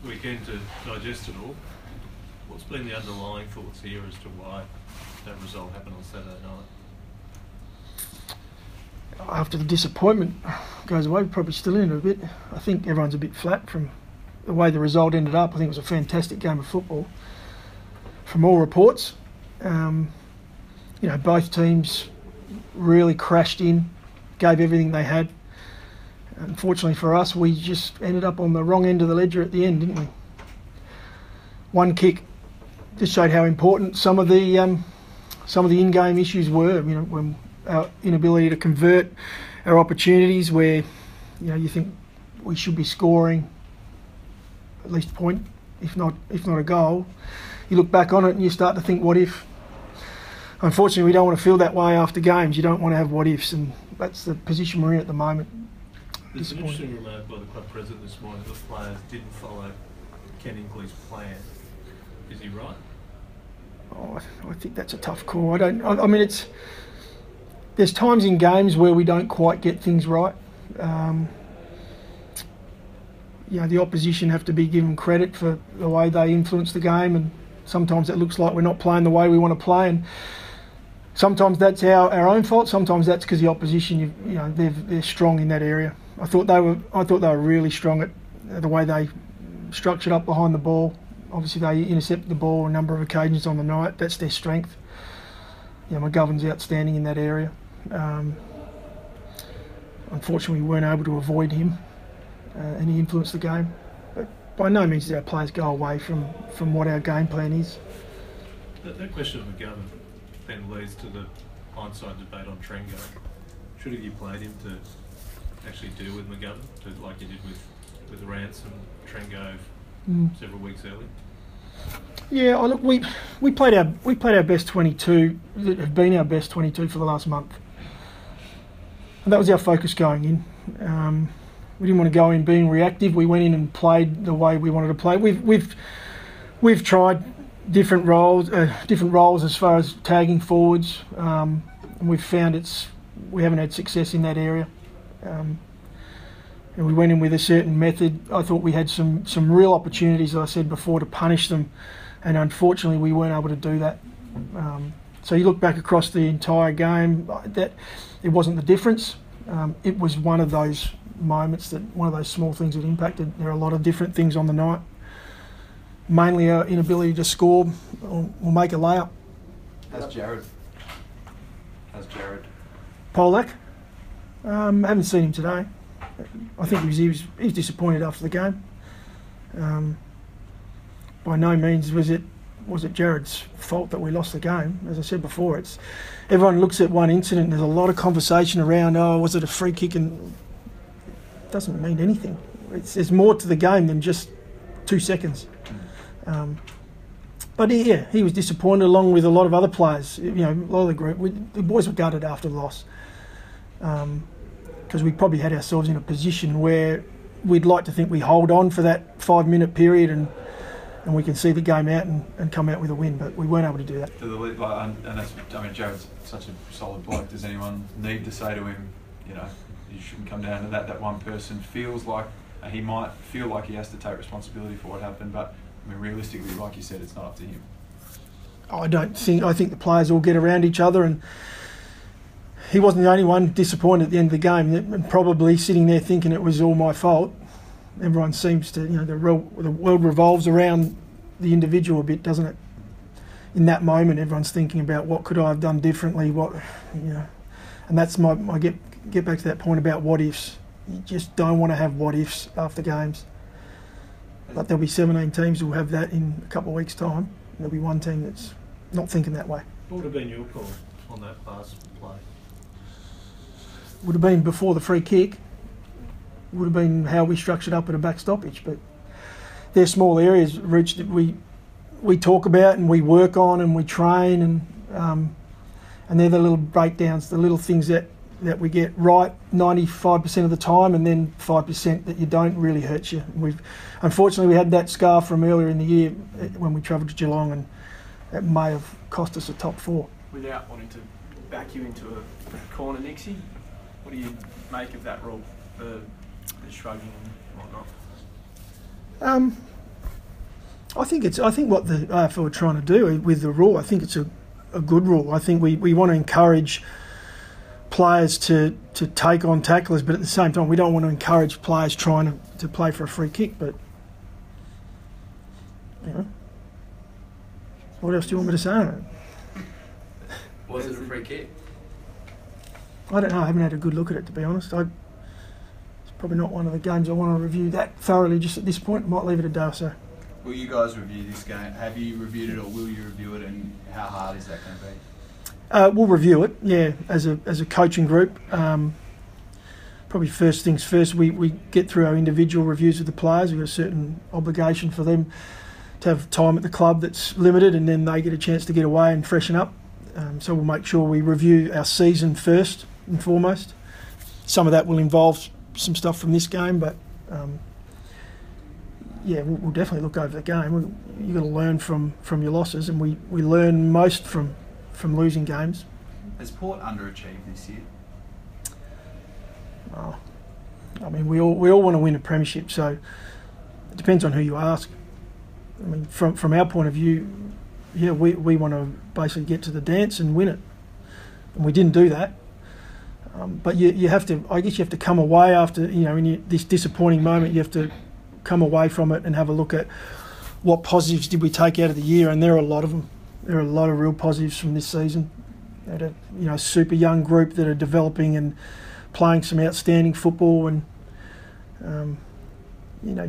weekend to digest it all. What's been the underlying thoughts here as to why that result happened on Saturday night? After the disappointment goes away, we're probably still in it a bit. I think everyone's a bit flat from the way the result ended up. I think it was a fantastic game of football from all reports. Both teams really crashed in, gave everything they had. Unfortunately for us, we just ended up on the wrong end of the ledger at the end, didn't we? One kick just showed how important some of the in-game issues were. When our inability to convert our opportunities, where you think we should be scoring at least a point, if not a goal. You look back on it and you start to think, what if? Unfortunately, we don't want to feel that way after games. You don't want to have what ifs, and that's the position we're in at the moment. There's an interesting remark by the club president this morning that the players didn't follow Ken Ingley's plan. Is he right? Oh, I think that's a tough call. There's times in games where we don't quite get things right. The opposition have to be given credit for the way they influence the game, and sometimes it looks like we're not playing the way we want to play, and sometimes that's our own fault. Sometimes that's because the opposition, they're strong in that area. I thought they were really strong at the way they structured up behind the ball. Obviously, they intercepted the ball on a number of occasions on the night. That's their strength. McGovern's outstanding in that area. Unfortunately, we weren't able to avoid him, and he influenced the game. But by no means did our players go away from what our game plan is. That question of McGovern then leads to the hindsight debate on Trengo. Should have you played him to actually deal with McGovern, like you did with Rance and Trengo several weeks earlier? Yeah, look, we played our best 22 that have been our best 22 for the last month, and that was our focus going in. We didn't want to go in being reactive. We went in and played the way we wanted to play. We've tried different roles as far as tagging forwards, and we've found we haven't had success in that area. And we went in with a certain method. I thought we had some real opportunities, as I said before, to punish them, and unfortunately we weren't able to do that. So you look back across the entire game, that it wasn't the difference. It was one of those moments, one of those small things that impacted. There are a lot of different things on the night. Mainly our inability to score or make a layup. How's Jared? Polak? Haven't seen him today. I think he was disappointed after the game. By no means was it Jared's fault that we lost the game. As I said before, everyone looks at one incident and there's a lot of conversation around, was it a free kick? And it doesn't mean anything. There's more to the game than just 2 seconds. But he was disappointed along with a lot of other players. A lot of the group. The boys were gutted after the loss. Because we probably had ourselves in a position where we'd like to think we hold on for that 5-minute period and we can see the game out and come out with a win, but we weren't able to do that. Jared's such a solid bloke. Does anyone need to say to him, you shouldn't come down to that? That one person feels like he might feel like he has to take responsibility for what happened, but realistically, like you said, it's not up to him. I think the players all get around each other, and he wasn't the only one disappointed at the end of the game, and probably sitting there thinking it was all my fault. Everyone seems to, the world revolves around the individual a bit, doesn't it? In that moment, everyone's thinking about what could I have done differently, and that's I get back to that point about what ifs. You just don't want to have what ifs after games. But there'll be 17 teams who will have that in a couple of weeks' time. And there'll be one team that's not thinking that way. What would have been your call on that last play? Would have been before the free kick. Would have been how we structured up at a back stoppage. But they're small areas, Rich, that we talk about and we work on and we train, and they're the little breakdowns, the little things that we get right 95% of the time, and then 5% that you don't really hurt you. Unfortunately, we had that scar from earlier in the year when we travelled to Geelong, and it may have cost us a top 4. Without wanting to back you into a corner, Nixie, what do you make of that rule, the shrugging and whatnot? I think what the AFL are trying to do with the rule, I think it's a good rule. I think we want to encourage players to take on tacklers, but at the same time we don't want to encourage players trying to play for a free kick. But you know, what else do you want me to say on it? Was it a free kick? I don't know. I haven't had a good look at it, to be honest. It's probably not one of the games I want to review that thoroughly just at this point. Might leave it a day or so. Will you guys review this game? Have you reviewed it, or will you review it, and how hard is that going to be? We'll review it, yeah, as a coaching group. Probably first things first, we get through our individual reviews of the players. We've got a certain obligation for them to have time at the club that's limited, and then they get a chance to get away and freshen up. So we'll make sure we review our season first and foremost. Some of that will involve some stuff from this game, but yeah, we'll definitely look over the game. You've got to learn from your losses, and we learn most from losing games. Has Port underachieved this year? Oh, I mean, we all want to win a premiership, so it depends on who you ask. I mean, from our point of view, yeah, we want to basically get to the dance and win it, and we didn't do that. But you have to, I guess, you have to come away after, you know, in this disappointing moment. You have to come away from it and have a look at what positives did we take out of the year, and there are a lot of them. There are a lot of real positives from this season. We had a super young group that are developing and playing some outstanding football, and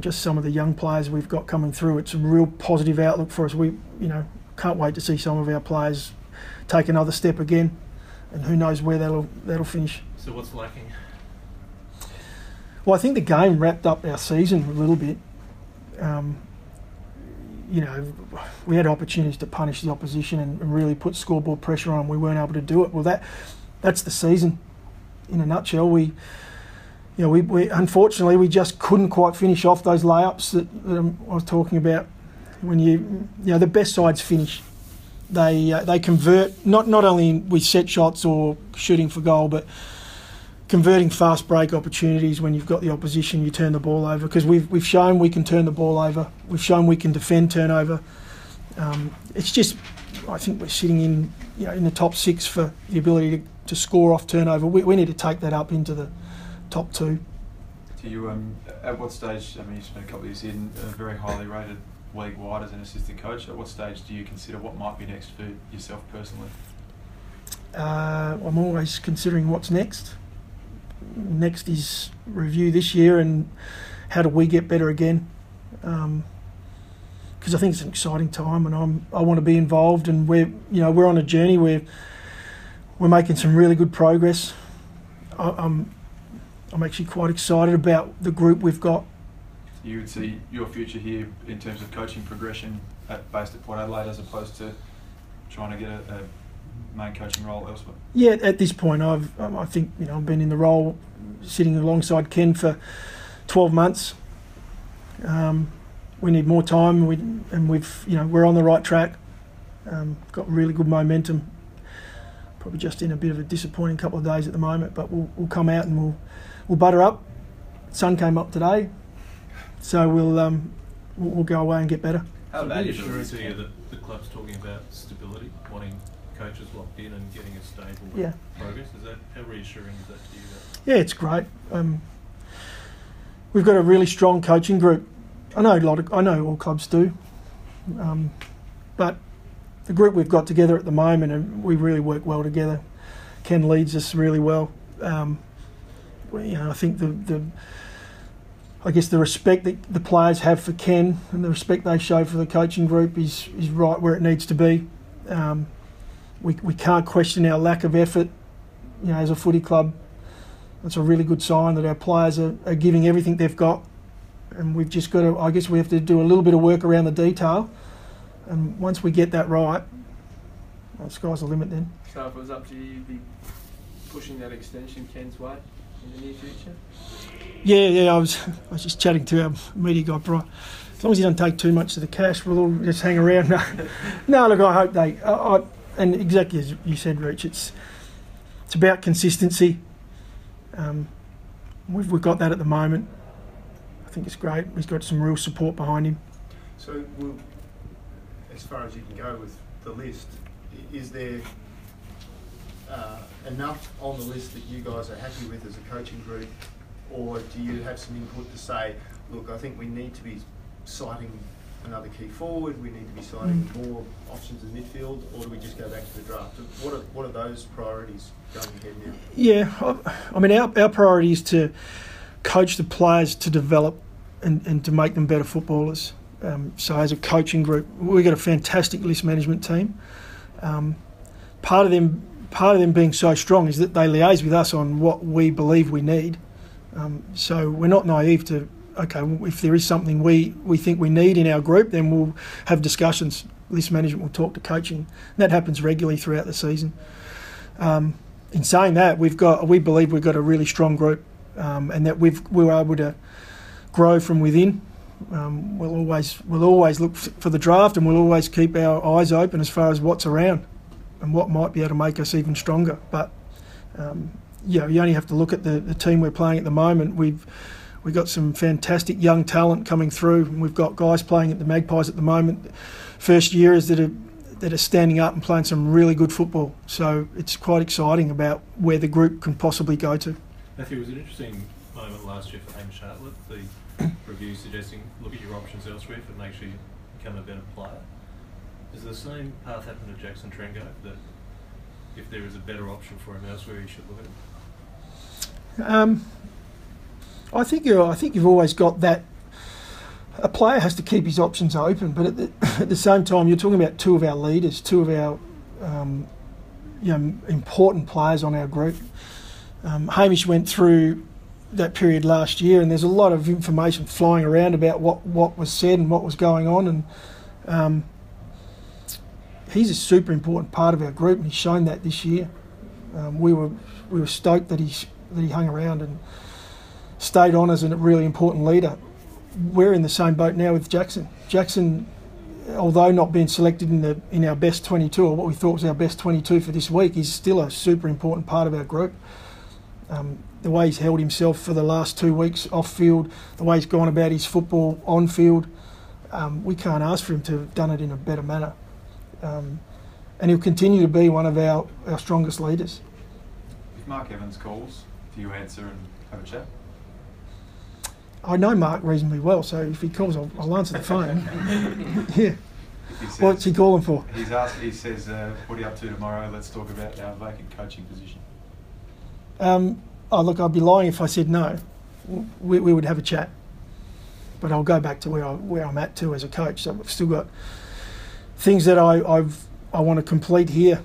just some of the young players we've got coming through. It's a real positive outlook for us. We can't wait to see some of our players take another step again, and who knows where that'll finish. So what's lacking? Well, I think the game wrapped up our season a little bit. We had opportunities to punish the opposition and really put scoreboard pressure on them. We weren't able to do it. Well, that's the season in a nutshell. We unfortunately we just couldn't quite finish off those layups that I was talking about. When the best sides finish, they convert not only with set shots or shooting for goal, but converting fast break opportunities. When you've got the opposition, you turn the ball over, because we've shown we can turn the ball over. We've shown we can defend turnover. It's just, I think we're sitting in the top 6 for the ability to score off turnover. We need to take that up into the top 2. Do you at what stage? I mean, you spent a couple of years in a very highly rated league wide as an assistant coach. At what stage do you consider what might be next for yourself personally? I'm always considering what's next. Next is review this year and how do we get better again, because I think it's an exciting time, and I want to be involved, and we're on a journey where we're making some really good progress. I'm actually quite excited about the group we've got. You would see your future here in terms of coaching progression based at Port Adelaide, as opposed to trying to get a main coaching role elsewhere? Yeah, at this point, I think I've been in the role, sitting alongside Ken for 12 months. We need more time, we're on the right track. Got really good momentum. Probably just in a bit of a disappointing couple of days at the moment, but we'll come out and we'll butter up. Sun came up today, so we'll go away and get better. How valuable is it that the club's talking about stability, wanting coaches locked in and getting a stable progress? How reassuring is that to you? Yeah, it's great. We've got a really strong coaching group. I know all clubs do, but the group we've got together at the moment, and we really work well together. Ken leads us really well. I think the respect that the players have for Ken and the respect they show for the coaching group is right where it needs to be. We can't question our lack of effort, as a footy club. That's a really good sign that our players are giving everything they've got, and we've just got to, I guess we have to do a little bit of work around the detail, and once we get that right, the sky's the limit then. So if it was up to you, you'd be pushing that extension Ken's way in the near future? Yeah, I was just chatting to our media guy, Brian. As long as he doesn't take too much of the cash, we'll all just hang around. No, look, I hope they... and exactly as you said, Reach, it's about consistency. We've got that at the moment. I think it's great. He's got some real support behind him. So will as far as you can go with the list, is there enough on the list that you guys are happy with as a coaching group, or do you have some input to say, look, I think we need to be citing another key forward, we need to be citing more options in midfield, or do we just go back to the draft? What are those priorities going ahead now? Yeah, I mean, our priority is to coach the players to develop and to make them better footballers. So as a coaching group, we've got a fantastic list management team. Part of them being so strong is that they liaise with us on what we believe we need. So we're not naive to, okay, if there is something we think we need in our group, then we'll have discussions. List management will talk to coaching. And that happens regularly throughout the season. In saying that, we believe we've got a really strong group, and that we're able to grow from within. We'll always look for the draft, and we'll always keep our eyes open as far as what's around and what might be able to make us even stronger. But you only have to look at the team we're playing at the moment. We've got some fantastic young talent coming through, and we've got guys playing at the Magpies at the moment, first years that are standing up and playing some really good football. So it's quite exciting about where the group can possibly go to. Matthew, it was an interesting moment last year for Hamish Hartlett, the review suggesting look at your options elsewhere to make sure you become a better player. Does the same path happen to Jackson Trengo, that if there is a better option for him elsewhere, he should look at it? I think you've always got that. A player has to keep his options open, but at the same time, you're talking about two of our leaders, two of our important players on our group. Hamish went through that period last year, and there's a lot of information flying around about what was said and what was going on, and he's a super important part of our group, and he's shown that this year. We were stoked that he hung around and stayed on as a really important leader. We're in the same boat now with Jackson. Jackson, although not being selected in our best 22, or what we thought was our best 22 for this week, is still a super important part of our group. The way he's held himself for the last 2 weeks off field, the way he's gone about his football on field, we can't ask for him to have done it in a better manner. And he'll continue to be one of our strongest leaders. If Mark Evans calls, do you answer and have a chat? I know Mark reasonably well, so if he calls, I'll answer the phone. Yeah. What's he calling for? He says, what are you up to tomorrow? Let's talk about our vacant coaching position. Look, I'd be lying if I said no. We would have a chat. But I'll go back to where I'm at too as a coach. So I've still got things that I want to complete here.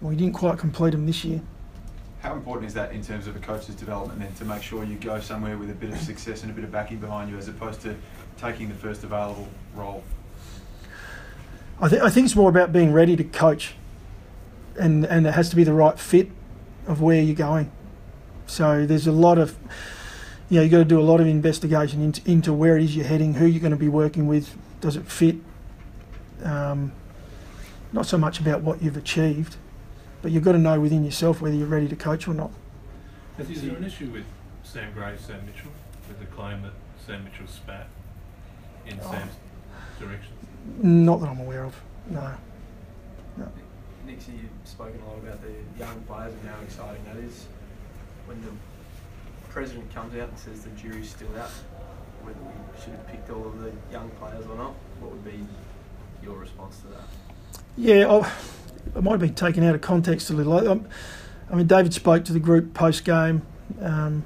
We didn't quite complete them this year. How important is that in terms of a coach's development then, to make sure you go somewhere with a bit of success and a bit of backing behind you, as opposed to taking the first available role? I think it's more about being ready to coach, and it has to be the right fit of where you're going. So there's a lot of, you've got to do a lot of investigation into where it is you're heading, who you're going to be working with, does it fit? Not so much about what you've achieved, but you've got to know within yourself whether you're ready to coach or not. Is there an issue with Sam Graves, Sam Mitchell, with the claim that Sam Mitchell spat in Sam's direction? Not that I'm aware of, no. Nixie, you've spoken a lot about the young players and how exciting that is. When the president comes out and says the jury's still out, whether we should have picked all of the young players or not, what would be your response to that? Yeah, I might have been taken out of context a little. I mean, David spoke to the group post-game. Couldn't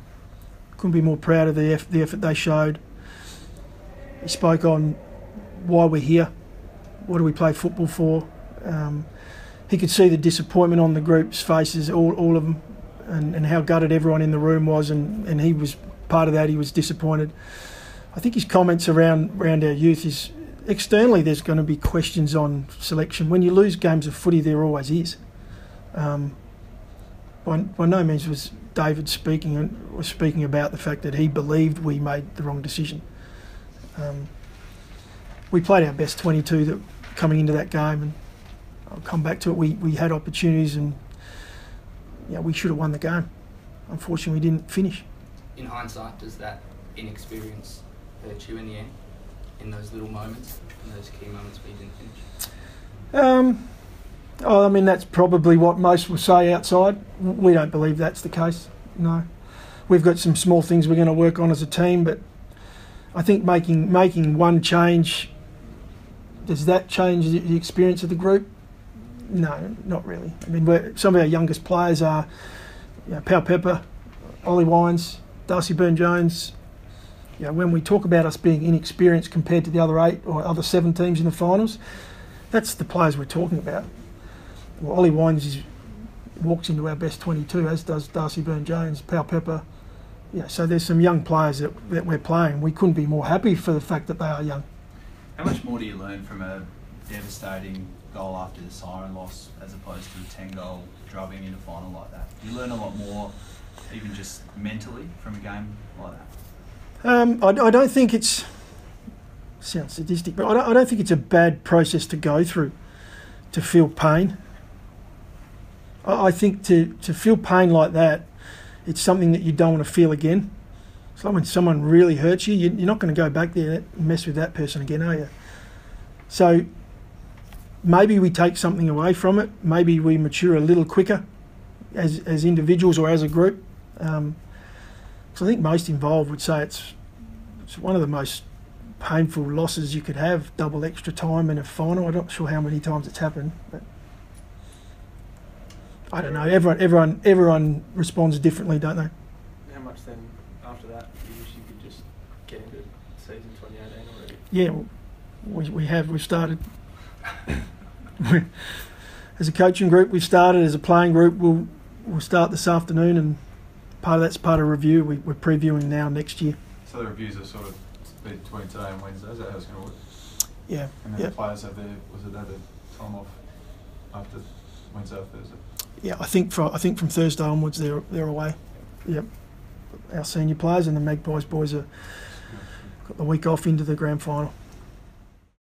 be more proud of the effort they showed. He spoke on why we're here, what do we play football for. He could see the disappointment on the group's faces, all of them, and how gutted everyone in the room was, and he was part of that. He was disappointed. I think his comments around our youth is, externally there's going to be questions on selection. When you lose games of footy, there always is. By no means was David speaking about the fact that he believed we made the wrong decision. We played our best 22 coming into that game, and I'll come back to it. We had opportunities, and we should have won the game. Unfortunately, we didn't finish. In hindsight, does that inexperience hurt you in the end? in those little moments, in those key moments where you didn't finish? I mean, that's probably what most will say outside. We don't believe that's the case, no. We've got some small things we're going to work on as a team, but I think making one change, does that change the experience of the group? No, not really. I mean, some of our youngest players are Pal Pepper, Ollie Wines, Darcy Byrne-Jones. When we talk about us being inexperienced compared to the other 8 or other 7 teams in the finals, that's the players we're talking about. Well, Ollie Wines walks into our best 22, as does Darcy Byrne-Jones, Pal Pepper. So there's some young players that we're playing. We couldn't be more happy for the fact that they are young. How much more do you learn from a devastating goal after the siren loss as opposed to a 10-goal drubbing in a final like that? Do you learn a lot more, even just mentally, from a game like that? I don't think it's... sounds sadistic, but I don't think it's a bad process to go through, to feel pain. I think to feel pain like that, it's something that you don't want to feel again. It's like when someone really hurts you, you're not going to go back there and mess with that person again, are you? So maybe we take something away from it. Maybe we mature a little quicker as individuals or as a group. So I think most involved would say it's one of the most painful losses you could have, double extra time in a final. I'm not sure how many times it's happened, but I don't know. Everyone responds differently, don't they? How much then after that do you wish you could just get into season 2018 already? Yeah, we've started. As a coaching group, we've started. As a playing group, we'll start this afternoon, and that's part of review. We're previewing now next year. So the reviews are sort of between today and Wednesday. Is that how it's going to work? Yeah. And then the players have their time off after Wednesday or Thursday? Yeah, I think from Thursday onwards they're away. Yep. Our senior players and the Magpies boys are got the week off into the grand final.